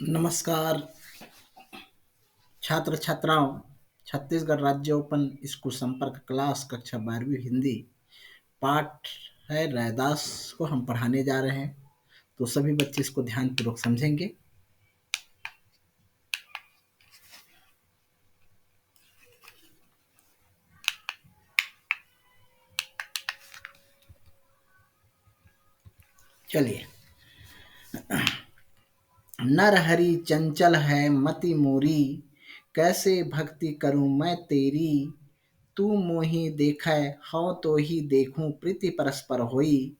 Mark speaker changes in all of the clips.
Speaker 1: नमस्कार छात्र छात्राओं। छत्तीसगढ़ राज्य ओपन स्कूल संपर्क क्लास कक्षा 12वीं हिंदी पाठ है रैदास को हम पढ़ाने जा रहे हैं। तो सभी बच्चे इसको ध्यानपूर्वक समझेंगे। चलिए। नर हरि चंचल है मति मोरी, कैसे भक्ति करूं मैं तेरी। तू मोहि देखै हौ तो ही देखूं, प्रीति परस्पर होई।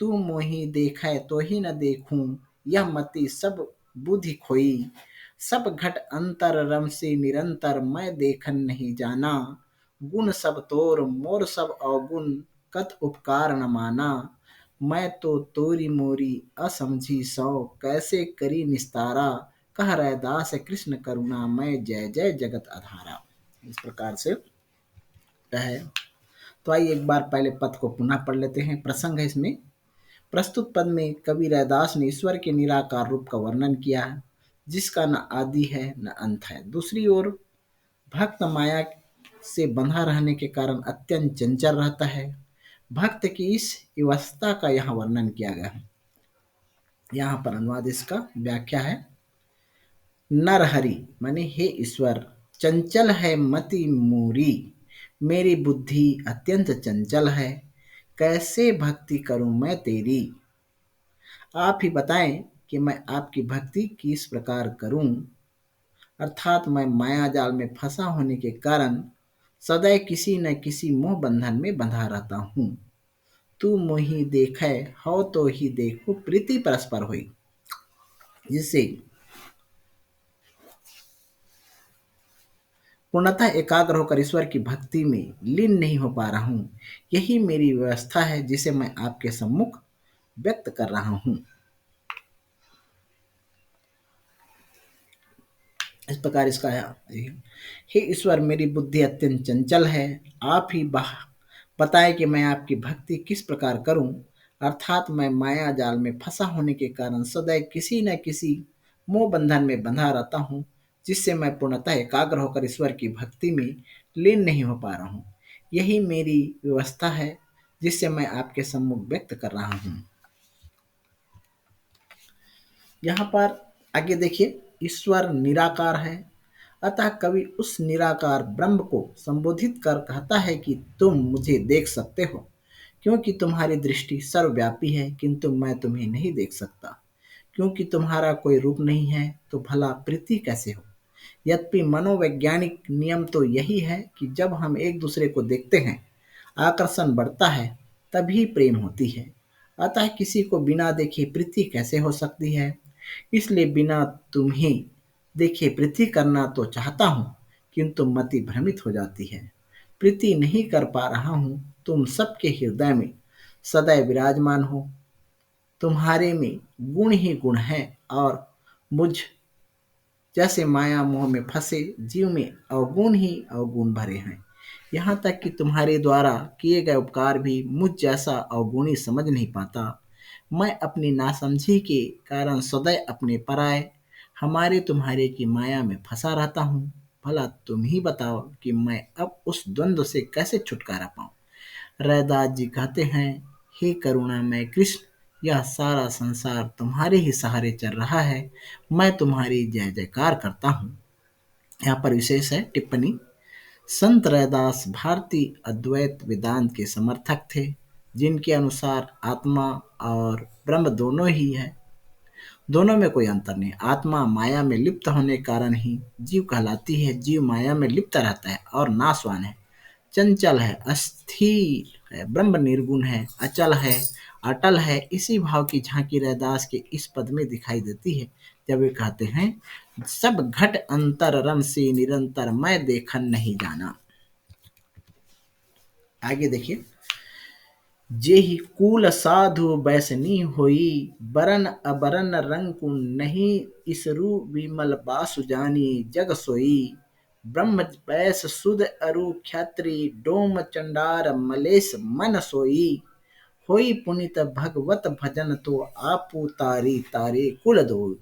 Speaker 1: तू मोहि देखै तो ही न देखूं, यह मति सब बुद्धि खोई। सब घट अंतर रम से निरंतर, मैं देखन नहीं जाना। गुण सब तोर मोर सब अवगुण, कत उपकार न माना। मैं तो तोरी मोरी असमझी सौ, कैसे करी निस्तारा। कह रैदास कृष्ण करुणा मैं, जय जय जगत अधारा। इस प्रकार से है। तो आइए एक बार पहले पद को पुनः पढ़ लेते हैं। प्रसंग है इसमें। प्रस्तुत पद में कवि रैदास ने ईश्वर के निराकार रूप का वर्णन किया है, जिसका न आदि है न अंत है। दूसरी ओर भक्त माया से बंधा रहने के कारण अत्यंत चंचल रहता है। भक्त की इस अवस्था का यहाँ वर्णन किया गया है। यहाँ पर अनुवाद इसका व्याख्या है। नरहरि माने हे ईश्वर, चंचल है मति मोरी, मेरी बुद्धि अत्यंत चंचल है। कैसे भक्ति करूं मैं तेरी। आप ही बताएं कि मैं आपकी भक्ति किस प्रकार करूं। अर्थात मैं माया जाल में फंसा होने के कारण सदैव किसी न किसी मोह बंधन में बंधा रहता हूं। तू मोहि देखे हो तो ही देखो, प्रीति परस्पर हुई। जिससे पूर्णतः एकाग्र होकर ईश्वर की भक्ति में लीन नहीं हो पा रहा हूँ। यही मेरी व्यवस्था है, जिसे मैं आपके सम्मुख व्यक्त कर रहा हूँ। इस प्रकार इसका है। हे ईश्वर, मेरी बुद्धि अत्यंत चंचल है। आप ही बताएं कि मैं आपकी भक्ति किस प्रकार करूं। अर्थात मैं माया जाल में फंसा होने के कारण सदैव किसी न किसी मोह बंधन में बंधा रहता हूँ, जिससे मैं पूर्णतः एकाग्र होकर ईश्वर की भक्ति में लीन नहीं हो पा रहा हूँ। यही मेरी व्यवस्था है, जिससे मैं आपके सम्मुख व्यक्त कर रहा हूँ। यहाँ पर आगे देखिए, ईश्वर निराकार है, अतः कवि उस निराकार ब्रह्म को संबोधित कर कहता है कि तुम मुझे देख सकते हो, क्योंकि तुम्हारी दृष्टि सर्वव्यापी है, किंतु मैं तुम्हें नहीं देख सकता। क्योंकि तुम्हारा कोई रूप नहीं है, तो भला प्रीति कैसे हो। यद्यपि मनोवैज्ञानिक नियम तो यही है कि जब हम एक दूसरे को देखते हैं, आकर्षण बढ़ता है, तभी प्रेम होती है। अतः किसी को बिना देखे प्रीति कैसे हो सकती है। इसलिए बिना तुम्हें देखे प्रीति करना तो चाहता हूँ, किंतु मति भ्रमित हो जाती है। प्रीति नहीं कर पा रहा हूँ। तुम सबके हृदय में सदैव विराजमान हो। तुम्हारे में गुण ही गुण है, और मुझ जैसे माया मोह में फंसे जीव में अवगुण ही अवगुण भरे हैं। यहाँ तक कि तुम्हारे द्वारा किए गए उपकार भी मुझ जैसा अवगुणी समझ नहीं पाता। मैं अपनी नासमझी के कारण सदैव अपने पराये हमारे तुम्हारे की माया में फंसा रहता हूँ। भला तुम ही बताओ कि मैं अब उस द्वंद्व से कैसे छुटकारा पाऊं। रैदास जी कहते हैं, हे करुणामय कृष्ण, यह सारा संसार तुम्हारे ही सहारे चल रहा है। मैं तुम्हारी जय जयकार करता हूँ। यहाँ पर विशेष है टिप्पणी। संत रैदास भारतीय अद्वैत वेदांत के समर्थक थे, जिनके अनुसार आत्मा और ब्रह्म दोनों ही है। दोनों में कोई अंतर नहीं। आत्मा माया में लिप्त होने के कारण ही जीव कहलाती है। जीव माया में लिप्त रहता है और नाशवान है, चंचल है, अस्थिर है। ब्रह्म निर्गुण है, अचल है, अटल है। इसी भाव की झांकी रैदास के इस पद में दिखाई देती है, जब वे कहते हैं, सब घट अंतर रम से निरंतर, मैं देखन नहीं जाना। आगे देखिए। जेहि कुल साधु बैसनी होई, बरन अबरन रंग कुन नहीं, इसरु विमल बासु जानी जग सोई। ब्रह्म बैस सुध अरु क्षत्रि, डोम चंडार मलेश मन सोई। होई पुनित भगवत भजन, तो आपू तारी तारे कुल दो।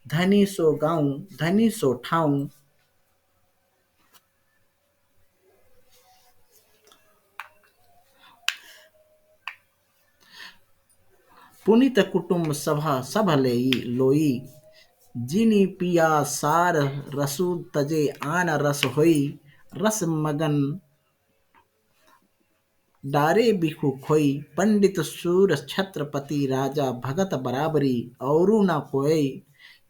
Speaker 1: धनी सो गाऊं, धनी सो ठाऊं। पुनित कुटुंब सभा सब लेई लोई। जिनी पिया सार रसु तजे आन रस होई। रस मगन डारे बिखु खोई। पंडित सूर छत्रपति राजा भगत बराबरी औरु न कोई।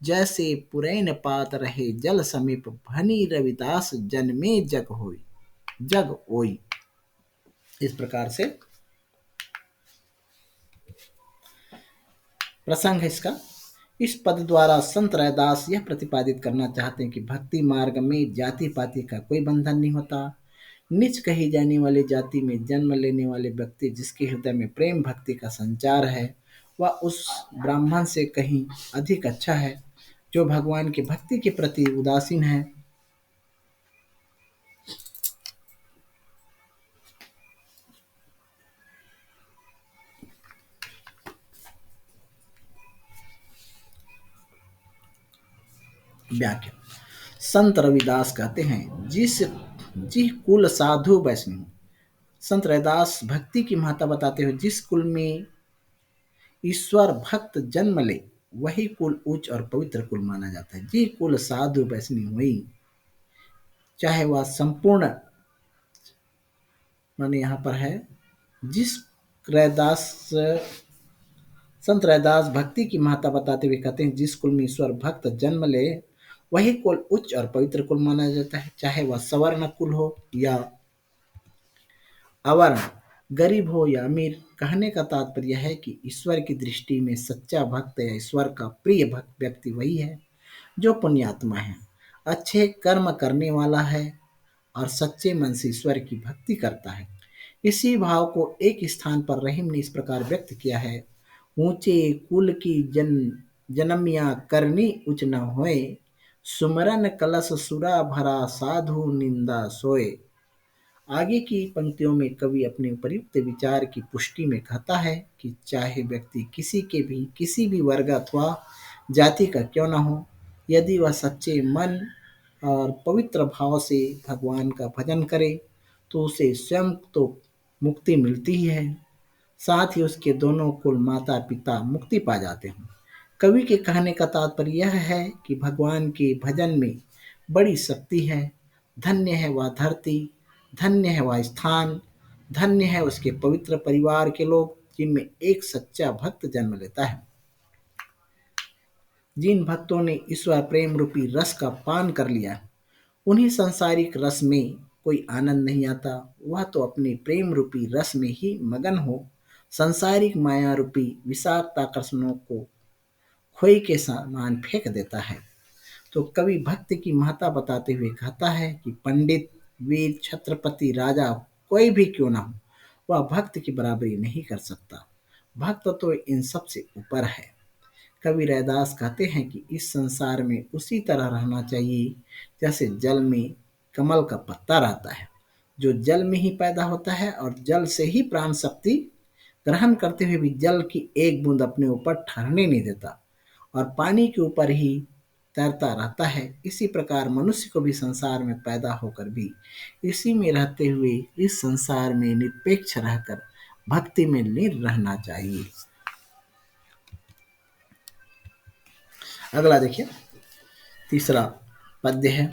Speaker 1: जैसे पुरैन पात रहे जल समीप भनी रविदास जन्मे जग होई, जग ओई। इस प्रकार से प्रसंग है इसका। इस पद द्वारा संत रैदास यह प्रतिपादित करना चाहते हैं कि भक्ति मार्ग में जाति पाति का कोई बंधन नहीं होता। नीच कही जाने वाली जाति में जन्म लेने वाले व्यक्ति जिसके हृदय में प्रेम भक्ति का संचार है वह उस ब्राह्मण से कहीं अधिक अच्छा है जो भगवान की भक्ति के प्रति उदासीन है। व्याख्या। संत रविदास कहते हैं जिस कुल साधु वैष्णव। संत रविदास भक्ति की महत्ता बताते हुए जिस कुल में ईश्वर भक्त जन्म ले वही कुल उच्च और पवित्र कुल माना जाता है। जी कुल साधु वैष्णव हुई, चाहे वह संपूर्ण माने यहाँ पर है जिस रैदास संत रैदास भक्ति की महत्ता बताते हुए कहते हैं जिस कुल में ईश्वर भक्त जन्म ले वही कुल उच्च और पवित्र कुल माना जाता है, चाहे वह सवर्ण कुल हो या अवर्ण, गरीब हो या अमीर। कहने का तात्पर्य है कि ईश्वर की दृष्टि में सच्चा भक्त या ईश्वर का प्रिय भक्त व्यक्ति वही है जो पुण्यात्मा है, अच्छे कर्म करने वाला है और सच्चे मन से ईश्वर की भक्ति करता है। इसी भाव को एक स्थान पर रहीम ने इस प्रकार व्यक्त किया है। ऊंचे कुल की जन्मिया करनी उच न होए। सुमरन कलश सुरा भरा साधु निंदा सोए। आगे की पंक्तियों में कवि अपने उपयुक्त विचार की पुष्टि में कहता है कि चाहे व्यक्ति किसी भी वर्ग अथवा जाति का क्यों न हो, यदि वह सच्चे मन और पवित्र भाव से भगवान का भजन करे तो उसे स्वयं तो मुक्ति मिलती ही है, साथ ही उसके दोनों कुल माता पिता मुक्ति पा जाते हैं। कवि के कहने का तात्पर्य यह है कि भगवान के भजन में बड़ी शक्ति है। धन्य है वह धरती, धन्य है वह स्थान, धन्य है उसके पवित्र परिवार के लोग जिनमें एक सच्चा भक्त जन्म लेता है। जिन भक्तों ने ईश्वर प्रेम रूपी रस का पान कर लिया उन्हीं सांसारिक रस में कोई आनंद नहीं आता, वह तो अपने प्रेम रूपी रस में ही मगन हो सांसारिक माया रूपी विषाक्त आकर्षणों को खोई के समान फेंक देता है। तो कवि भक्ति की महत्ता बताते हुए कहता है कि पंडित वीर छत्रपति राजा कोई भी क्यों ना हो वह भक्त की बराबरी नहीं कर सकता। भक्त तो इन सब से ऊपर है। कवि रैदास कहते हैं कि इस संसार में उसी तरह रहना चाहिए जैसे जल में कमल का पत्ता रहता है जो जल में ही पैदा होता है और जल से ही प्राण शक्ति ग्रहण करते हुए भी जल की एक बूंद अपने ऊपर ठहरने नहीं देता और पानी के ऊपर ही तैरता रहता है। इसी प्रकार मनुष्य को भी संसार में पैदा होकर भी इसी में रहते हुए इस संसार में निरपेक्ष रहकर भक्ति में लीन रहना चाहिए। अगला देखिए, तीसरा पद्य है।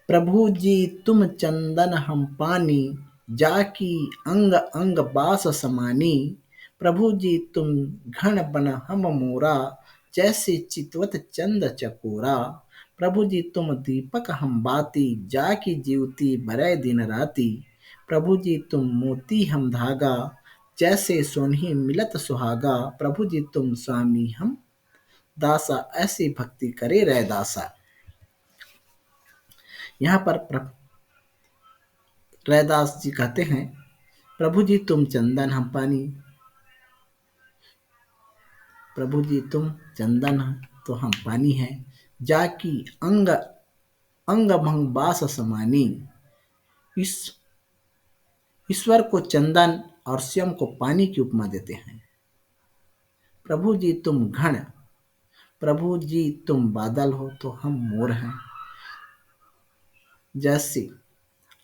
Speaker 1: प्रभु जी तुम चंदन हम पानी, जाकी अंग अंग बास समानी। प्रभु जी तुम घन बन हम मोरा, जैसे चितवत चंद चकोरा। प्रभु जी तुम दीपक हम बाती, जाकी जीवती बरै दिन राती। प्रभु जी तुम मोती हम धागा, जैसे सोनही मिलत सुहागा। प्रभु जी तुम स्वामी हम दासा, ऐसी भक्ति करे रह दासा। यहाँ पर रैदास जी कहते हैं प्रभु जी तुम चंदन हम पानी, प्रभु जी तुम चंदन तो हम पानी हैं, जाकी अंग अंग भंग बास समानी। इस ईश्वर को चंदन और स्वयं को पानी की उपमा देते हैं। प्रभु जी तुम घन, प्रभु जी तुम बादल हो तो हम मोर हैं, जैसे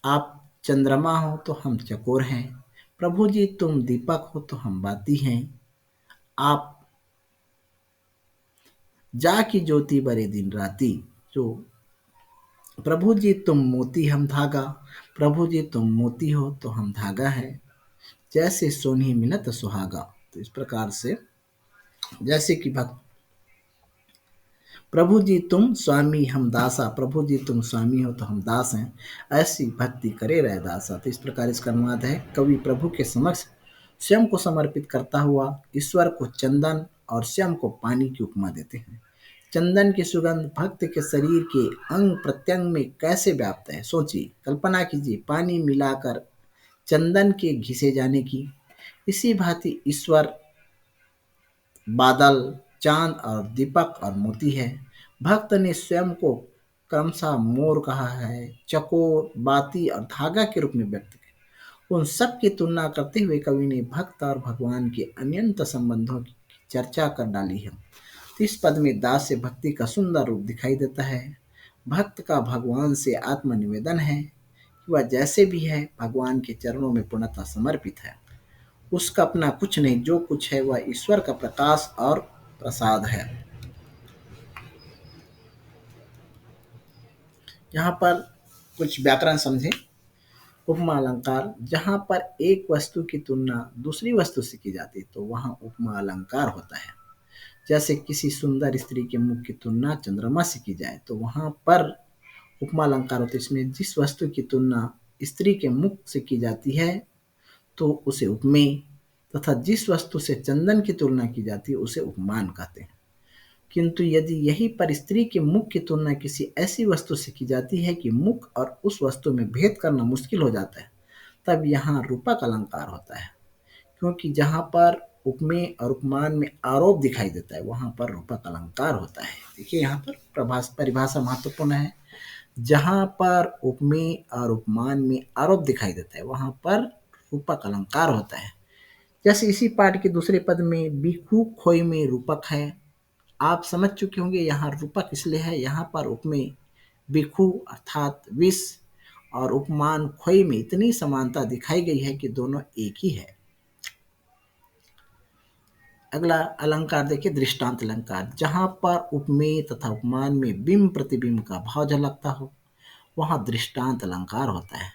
Speaker 1: आप चंद्रमा हो तो हम चकोर हैं। प्रभु जी तुम दीपक हो तो हम बाती हैं। आप जा की ज्योति बरे दिन राती। जो प्रभु जी तुम मोती हम धागा, प्रभु जी तुम मोती हो तो हम धागा है, जैसे सोनी मिलत सुहागा। तो इस प्रकार से जैसे कि भक्त प्रभु जी तुम स्वामी हम दासा, प्रभु जी तुम स्वामी हो तो हम दास हैं, ऐसी भक्ति करे रह दासा। तो इस प्रकार इसका अनुवाद है। कवि प्रभु के समक्ष स्वयं को समर्पित करता हुआ ईश्वर को चंदन और स्वयं को पानी की उपमा देते हैं। चंदन की सुगंध भक्त के शरीर के अंग प्रत्यंग में कैसे व्याप्त है, सोचिए, कल्पना कीजिए पानी मिलाकर चंदन के घिसे जाने की। इसी भांति ईश्वर बादल, चांद और दीपक और मोती है। भक्त ने स्वयं को क्रमशः मोर कहा है, चकोर, बाती और धागा के रूप में व्यक्त किया। उन सब की तुलना करते हुए कवि ने भक्त और भगवान के अनंत संबंधों की चर्चा कर डाली है। तो इस पद में दास से भक्ति का सुंदर रूप दिखाई देता है। भक्त का भगवान से आत्मनिवेदन है कि वह जैसे भी है भगवान के चरणों में पूर्णतः समर्पित है। उसका अपना कुछ नहीं, जो कुछ है वह ईश्वर का प्रकाश और प्रसाद है। यहाँ पर कुछ व्याकरण समझे। उपमा अलंकार, जहाँ पर एक वस्तु की तुलना दूसरी वस्तु से की जाती है तो वहाँ उपमा अलंकार होता है। जैसे किसी सुंदर स्त्री के मुख की तुलना चंद्रमा से की जाए तो वहाँ पर उपमा अलंकार होता है। इसमें जिस वस्तु की तुलना स्त्री के मुख से की जाती है तो उसे उपमेय, तथा जिस वस्तु से चंदन की तुलना की जाती है उसे उपमान कहते हैं। किंतु यदि यही पर स्त्री के मुख की तुलना किसी ऐसी वस्तु से की जाती है कि मुख और उस वस्तु में भेद करना मुश्किल हो जाता है, तब यहाँ रूपक अलंकार होता है। क्योंकि जहाँ पर उपमेय और उपमान में आरोप दिखाई देता है वहाँ पर रूपक अलंकार होता है। देखिए यहाँ पर परिभाषा महत्वपूर्ण है। जहाँ पर उपमेय और उपमान में आरोप दिखाई देता है वहाँ पर रूपक अलंकार होता है। जैसे इसी पाठ के दूसरे पद में बिखू खोई में रूपक है। आप समझ चुके होंगे यहाँ रूपक इसलिए है, यहाँ पर उपमेय बिखू अर्थात विष और उपमान खोई में इतनी समानता दिखाई गई है कि दोनों एक ही है। अगला अलंकार देखिए, दृष्टांत अलंकार। जहाँ पर उपमेय तथा उपमान में बिंब प्रतिबिंब का भाव झलकता हो वहाँ दृष्टांत अलंकार होता है।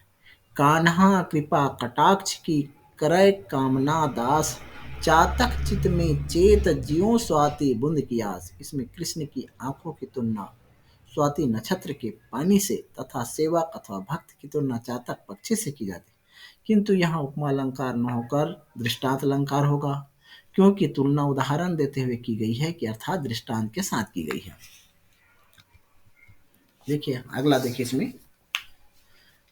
Speaker 1: कान्हा कृपा कटाक्ष की करय कामना दास, चातक चित में चेत ज्यों स्वाति बूंद की आस। इसमें कृष्ण की आंखों की तुलना स्वाति नक्षत्र के पानी से तथा सेवक अथवा भक्त की तुलना चातक पक्षी से की जाती है। किंतु यहाँ उपमा अलंकार न होकर दृष्टांत अलंकार होगा, क्योंकि तुलना उदाहरण देते हुए की गई है कि अर्थात दृष्टांत के साथ की गई है। देखिए अगला, देखिए इसमें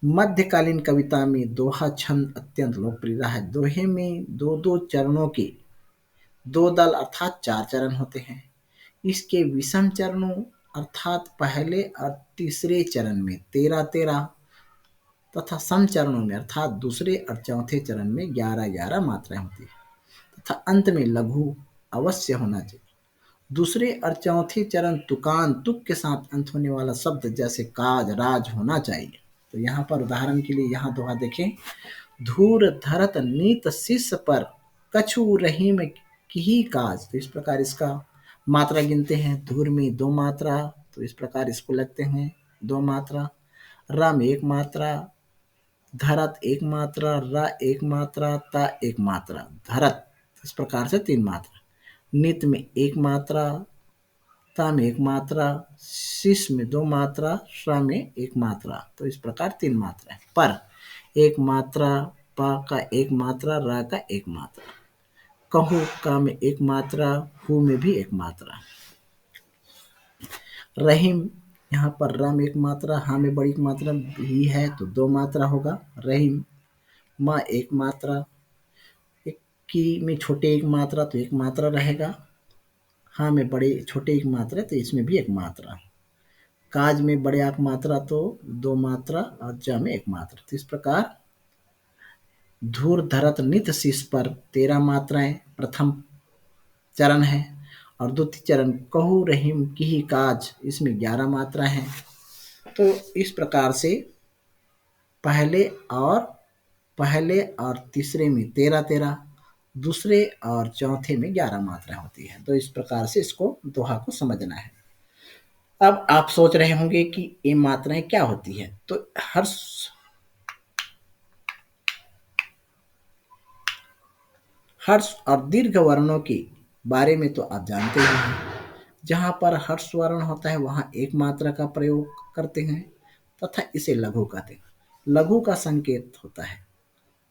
Speaker 1: मध्यकालीन कविता में दोहा छंद अत्यंत लोकप्रिय रहा है। दोहे में दो दो चरणों के दो दल अर्थात चार चरण होते हैं। इसके विषम चरणों अर्थात पहले और तीसरे चरण में 13-13 तथा सम चरणों में अर्थात दूसरे और चौथे चरण में 11-11 मात्राएं होती है, तथा अंत में लघु अवश्य होना चाहिए। दूसरे और चौथे चरण तुकान, तुक के साथ अंत होने वाला शब्द जैसे काज, राज होना चाहिए। तो यहाँ पर उदाहरण के लिए यहाँ दोहा देखें। धूर धरत नीत शिष्य पर, कछु रहीम की काज। तो इस प्रकार इसका मात्रा गिनते हैं। धूर में 2 मात्रा, तो इस प्रकार इसको लगते हैं 2 मात्रा। र में 1 मात्रा, धरत 1 मात्रा, र 1 मात्रा, ता 1 मात्रा, धरत इस प्रकार से 3 मात्रा। नित में 1 मात्रा, ता में 1 मात्रा, शिश में 2 मात्रा, श्र में 1 मात्रा। तो इस प्रकार 3 मात्रा है। पर 1 मात्रा, प का 1 मात्रा, र का 1 मात्रा। कहू का में 1 मात्रा, हु में भी 1 मात्रा। रहीम, यहाँ पर र में 1 मात्रा, हा में बड़ी मात्रा ही है तो 2 मात्रा होगा रहीम। म 1 मात्रा, की में छोटे 1 मात्रा तो 1 मात्रा रहेगा। हाँ में बड़े छोटे 1 मात्रा तो इसमें भी 1 मात्रा। काज में बड़े 1 मात्रा तो 2 मात्रा और ज में 1 मात्रा। तो इस प्रकार धूर धरत नित शीश पर 13 मात्राएं प्रथम चरण है, और द्वितीय चरण कहू रहीम की काज, इसमें 11 मात्रा हैं। तो इस प्रकार से पहले और पहले और तीसरे में 13-13, दूसरे और चौथे में 11 मात्रा होती है। तो इस प्रकार से इसको दोहा को समझना है। अब आप सोच रहे होंगे कि ये मात्राएं क्या होती है। तो हर्ष और दीर्घ वर्णों के बारे में तो आप जानते ही हैं। जहाँ पर हर्ष वर्ण होता है वहाँ एक मात्रा का प्रयोग करते हैं तथा इसे लघु कहते हैं। लघु का संकेत होता है।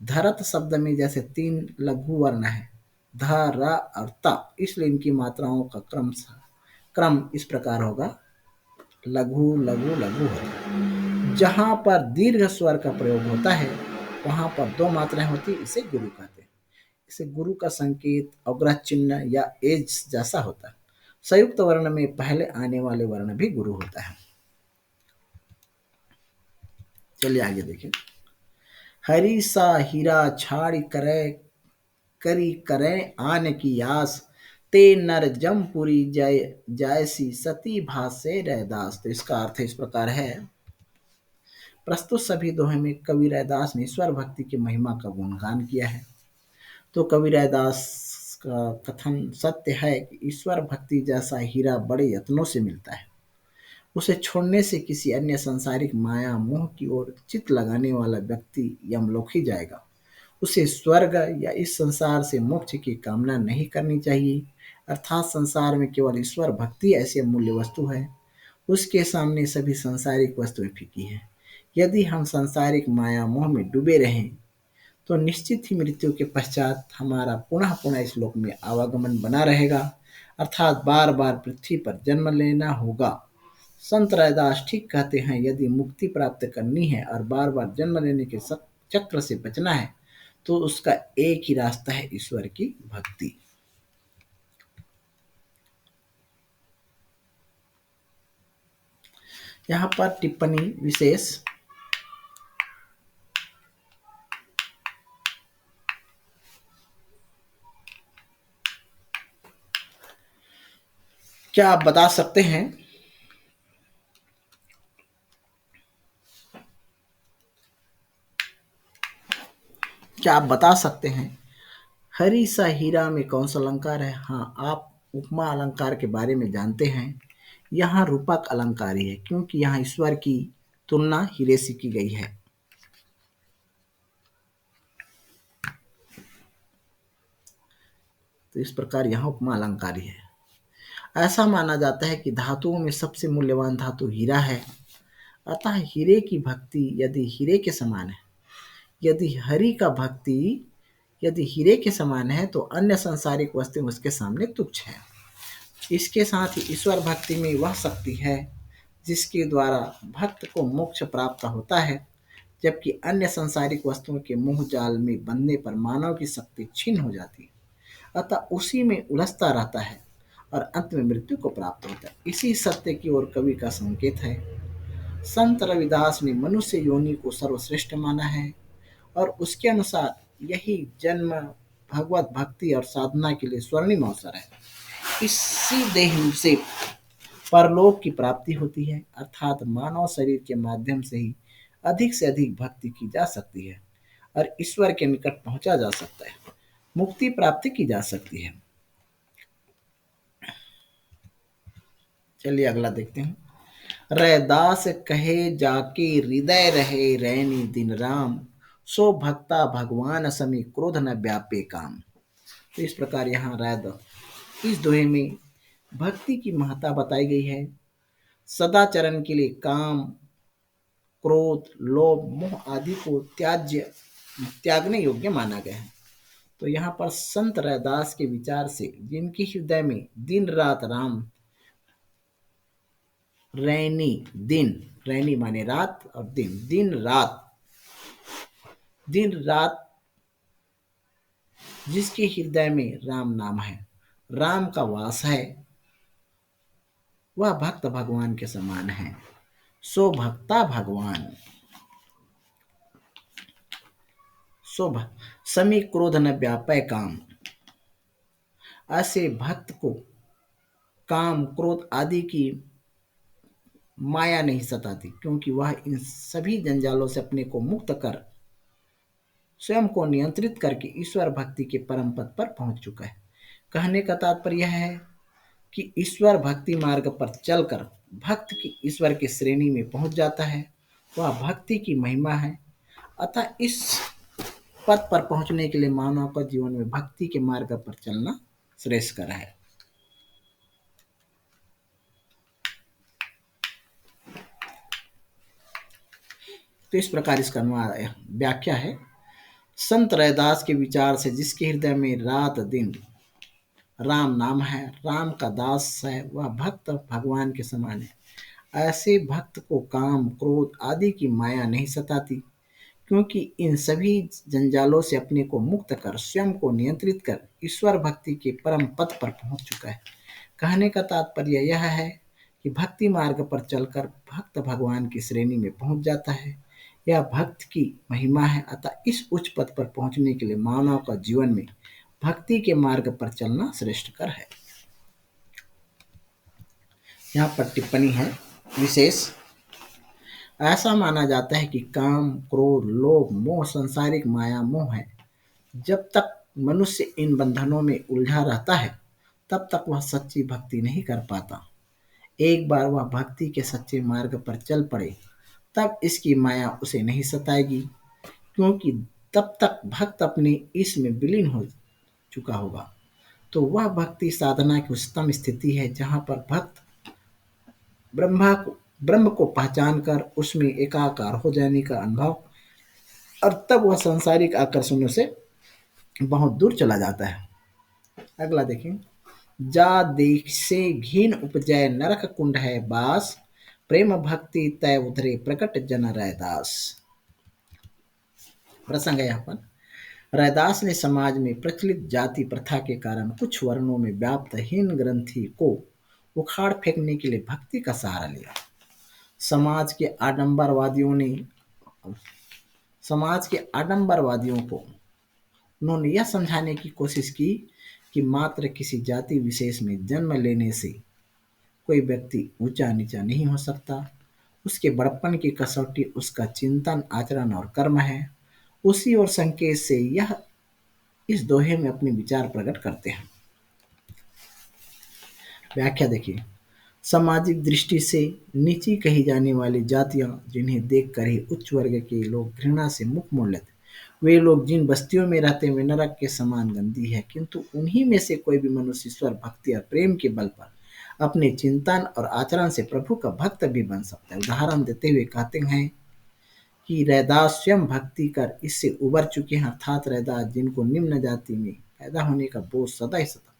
Speaker 1: धरत शब्द में जैसे 3 लघु वर्ण है, ध, र और त, इसलिए इनकी मात्राओं का क्रम इस प्रकार होगा, लघु लघु लघु होता। जहाँ पर दीर्घ स्वर का प्रयोग होता है वहाँ पर 2 मात्राएं होती, इसे गुरु कहते हैं। इसे गुरु का संकेत अवग्रह चिन्ह या एज जैसा होता है। संयुक्त वर्ण में पहले आने वाले वर्ण भी गुरु होता है। चलिए आगे देखिए। हरि सा हीरा छाड़ी करे करी करे आन की आस, ते नर जमपुरी जय जयसी सती भासे रैदास। तो इसका अर्थ इस प्रकार है। प्रस्तुत सभी दोहे में कवि रैदास ने ईश्वर भक्ति की महिमा का गुणगान किया है। तो कवि रैदास का कथन सत्य है कि ईश्वर भक्ति जैसा हीरा बड़े यत्नों से मिलता है। उसे छोड़ने से किसी अन्य सांसारिक माया मोह की ओर चित लगाने वाला व्यक्ति यमलोक ही जाएगा। उसे स्वर्ग या इस संसार से मोक्ष की कामना नहीं करनी चाहिए। अर्थात संसार में केवल ईश्वर भक्ति ऐसी अमूल्य वस्तु है, उसके सामने सभी सांसारिक वस्तुएं फीकी हैं। यदि हम सांसारिक माया मोह में डूबे रहें तो निश्चित ही मृत्यु के पश्चात हमारा पुनः पुनः इस लोक में आवागमन बना रहेगा, अर्थात बार बार पृथ्वी पर जन्म लेना होगा। संत रैदास ठीक कहते हैं, यदि मुक्ति प्राप्त करनी है और बार बार जन्म लेने के चक्र से बचना है तो उसका एक ही रास्ता है, ईश्वर की भक्ति। यहाँ पर टिप्पणी विशेष। क्या आप बता सकते हैं हरि सा हीरा में कौन सा अलंकार है? हाँ, आप उपमा अलंकार के बारे में जानते हैं। यहाँ रूपक अलंकार ही है, क्योंकि यहाँ ईश्वर की तुलना हीरे से की गई है। तो इस प्रकार यहाँ उपमा अलंकार ही है। ऐसा माना जाता है कि धातुओं में सबसे मूल्यवान धातु हीरा है, अतः हीरे की भक्ति यदि हीरे के समान है, यदि हरि का भक्ति यदि हीरे के समान है तो अन्य सांसारिक वस्तु उसके सामने तुच्छ है। इसके साथ ही ईश्वर भक्ति में वह शक्ति है जिसके द्वारा भक्त को मोक्ष प्राप्त होता है, जबकि अन्य सांसारिक वस्तुओं के मोह जाल में बंधने पर मानव की शक्ति छीन हो जाती है, अतः उसी में उलझता रहता है और अंत में मृत्यु को प्राप्त होता है। इसी सत्य की ओर कवि का संकेत है। संत रविदास ने मनुष्य योनि को सर्वश्रेष्ठ माना है और उसके अनुसार यही जन्म भगवत भक्ति और साधना के लिए स्वर्णिम अवसर है। इसी देह से परलोक की प्राप्ति होती है, अर्थात मानव शरीर के माध्यम से अधिक भक्ति की जा सकती है और ईश्वर के निकट पहुंचा जा सकता है, मुक्ति प्राप्ति की जा सकती है। चलिए अगला देखते हैं। रैदास कहे जाके हृदय रहे रैनी दिन राम, सो भक्ता भगवान समी क्रोध न व्यापे काम। तो इस प्रकार यहाँ रैदास इस दोहे में भक्ति की महत्ता बताई गई है। सदाचरण के लिए काम, क्रोध, लोभ, मोह आदि को त्यागने योग्य माना गया है। तो यहाँ पर संत रैदास के विचार से जिनके हृदय में दिन रात राम, रैनी दिन, रैनी माने रात और दिन रात जिसके हृदय में राम नाम है, राम का वास है, वह भक्त भगवान के समान है। सो भक्ता भगवान, सो समी क्रोध न व्यापय काम। ऐसे भक्त को काम क्रोध आदि की माया नहीं सताती, क्योंकि वह इन सभी जंजालों से अपने को मुक्त कर स्वयं को नियंत्रित करके ईश्वर भक्ति के परम पद पर पहुंच चुका है। कहने का तात्पर्य यह है कि ईश्वर भक्ति मार्ग पर चलकर भक्त की ईश्वर की श्रेणी में पहुंच जाता है। वह भक्ति की महिमा है। अतः इस पद पर पहुंचने के लिए मानव का जीवन में भक्ति के मार्ग पर चलना श्रेयस्कर है। तो इस प्रकार इसका व्याख्या है। संत रैदास के विचार से जिसके हृदय में रात दिन राम नाम है, राम का दास है, वह भक्त भगवान के समान है। ऐसे भक्त को काम क्रोध आदि की माया नहीं सताती, क्योंकि इन सभी जंजालों से अपने को मुक्त कर स्वयं को नियंत्रित कर ईश्वर भक्ति के परम पद पर पहुंच चुका है। कहने का तात्पर्य यह है कि भक्ति मार्ग पर चलकर भक्त भगवान की श्रेणी में पहुंच जाता है। यह भक्त की महिमा है। अतः इस उच्च पद पर पहुंचने के लिए मानव का जीवन में भक्ति के मार्ग पर चलना श्रेष्ठकर है। यहाँ पर टिप्पणी है विशेष। ऐसा माना जाता है कि काम क्रोध लोभ मोह सांसारिक माया मोह है। जब तक मनुष्य इन बंधनों में उलझा रहता है तब तक वह सच्ची भक्ति नहीं कर पाता। एक बार वह भक्ति के सच्चे मार्ग पर चल पड़े तब इसकी माया उसे नहीं सताएगी, क्योंकि तब तक भक्त अपने इसमें विलीन हो चुका होगा। तो वह भक्ति साधना की उच्चतम स्थिति है, जहाँ पर भक्त ब्रह्म को पहचान कर उसमें एकाकार हो जाने का अनुभव, और तब वह सांसारिक आकर्षणों से बहुत दूर चला जाता है। अगला देखें। जा देख से घीन उपजय नरक कुंड है बास, प्रेम भक्ति तय उधरे प्रकट जन रैदास। प्रसंग है यहाँ पर। रैदास ने समाज में प्रचलित जाति प्रथा के कारण कुछ वर्णों में व्याप्त हीन ग्रंथि को उखाड़ फेंकने के लिए भक्ति का सहारा लिया। समाज के आडंबरवादियों को उन्होंने यह समझाने की कोशिश की कि मात्र किसी जाति विशेष में जन्म लेने से कोई व्यक्ति ऊंचा नीचा नहीं हो सकता। उसके बड़प्पन की कसौटी उसका चिंतन आचरण और कर्म है। उसी और संकेत से यह इस दोहे में अपने विचार प्रकट करते हैं। व्याख्या देखिए। सामाजिक दृष्टि से नीची कही जाने वाली जातियां, जिन्हें देखकर ही उच्च वर्ग के लोग घृणा से मुख मोड़ लेते, वे लोग जिन बस्तियों में रहते हैं वे नरक के समान गंदी है, किंतु उन्हीं में से कोई भी मनुष्य ईश्वर भक्ति और प्रेम के बल पर अपने चिंतन और आचरण से प्रभु का भक्त भी बन सकता है। उदाहरण देते हुए कहते हैं कि रैदास स्वयं भक्ति कर इससे उबर चुके हैं, अर्थात रैदास जिनको निम्न जाति में पैदा होने का बोझ सदा ही सता,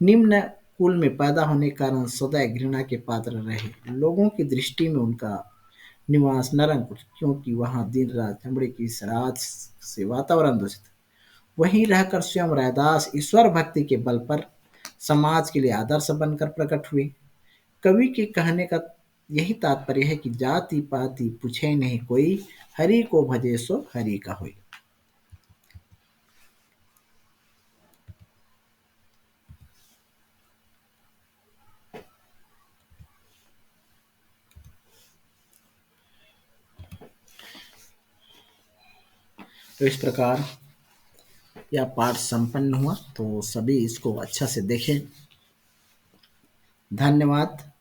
Speaker 1: निम्न कुल में पैदा होने के कारण सदा घृणा के पात्र रहे। लोगों की दृष्टि में उनका निवास नरक, क्योंकि वहां दिन रात चमड़े की शराब से वातावरण दूषित। वहीं रहकर स्वयं रैदास ईश्वर भक्ति के बल पर समाज के लिए आदर्श बनकर प्रकट हुए। कवि के कहने का यही तात्पर्य है कि जाति पाति पूछे नहीं कोई, हरि को भजे सो हरि का होई। तो इस प्रकार यह पाठ संपन्न हुआ। तो सभी इसको अच्छा से देखें। धन्यवाद।